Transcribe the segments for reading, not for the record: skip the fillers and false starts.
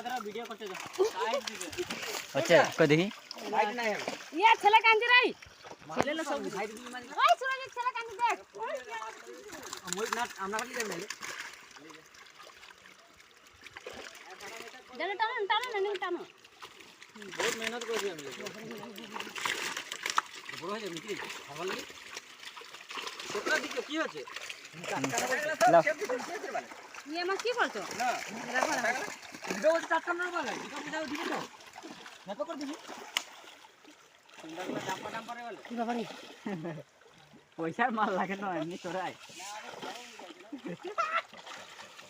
দাঁড়া ভিডিও করতে দাও সাইড দিবে আচ্ছা কই দেখি সাইড নাই ইয়া ছেলে কাঁদছে রে ছেলে লো সব সাইড দিবি মানে ওই সুরজ ছেলে কাঁদছে দেখ মই না আমরা কাটি যাবে না জানো টানো টানো না নিন টানো বহুত মেহনত করেছি আমি বড় হয়ে যাবে কি ভালো লাগে ছোটরা দিকে কি হচ্ছে ইয়ে মাছ কি বলতো না রাখো না ভিডিও বলতে চারটা না বলে ভিডিও বুঝাও দিবি তো নেপো করে দিবি সুন্দরগুলো ডাম্পা ডাম্পারে বলে কি বাবা রে পয়সার মাল লাগে না এমনি তোরাই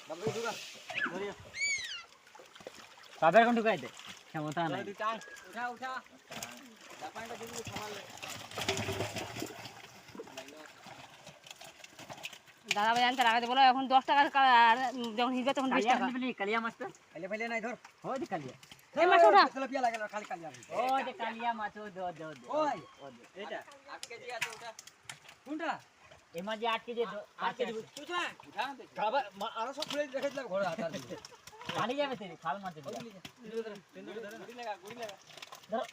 বাবু দুরা ধরিয়া বাবার কোন ঢুকাই দে ক্ষমতা নাই উঠা উঠা ডাপাইটা দিবি সামালে দাদা ভাই আনতে লাগাতে বলো এখন 10 টাকা যখন হিজবে তখন 20 টাকা কালিয়া মাছটা খাইলে ফাইলে নাই ধর ও দি কালিয়া এই মাছ ওটা তেলাপিয়া লাগে না খালি কালিয়া ও যে কালিয়া মাছ ও দো দো ওই এটা 8 কেজি আছে ওটা কোনটা এই মাঝে 8 কেজি 8 কেজি উঠা উঠা না দেখ খাবার আরো সব খুলে রেখে দিলাম ঘরে হাত দিয়ে কালি যাবে তেরি খাল মাছ দিবি গুড়ি লাগা ধরো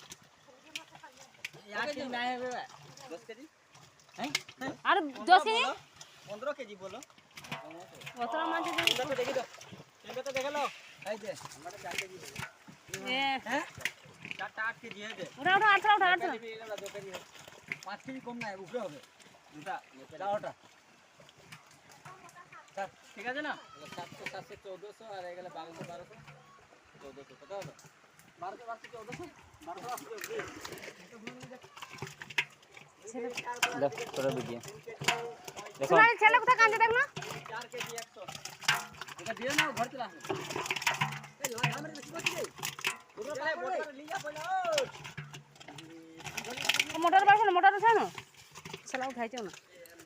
8 কেজি নাই হবে 10 কেজি হ্যাঁ আর 10 কেজি 15 কেজি বলো কতটা মাছ দিবি তো দেখি দাও এটা তো দেখে নাও এই যে আমাদের 4 কেজি এ হ্যাঁ 4টা 8 কেজি है दे ওটা ওটা 8 ওটা 8 2 কেজি 5 কেজি কম না উপরে হবে দুটা দাওটা ঠিক আছে না 700 700 1400 আর এগুলা 1200 1200 1400 কত হলো 1200 1400 দেখ তোরা ভিডিও দেখো সুরজ ছেলে কোথা কাঁদছে দেখ না 4 কেজি 100 এটা দিয়ে নাও ঘর চলে আসো এই লাগা মেরে বেশি বাকি রে পুরো পায়ে বড় করে লিয়া পয়লা মোটর বাসন মোটর উঠানো চলাও খাইছো না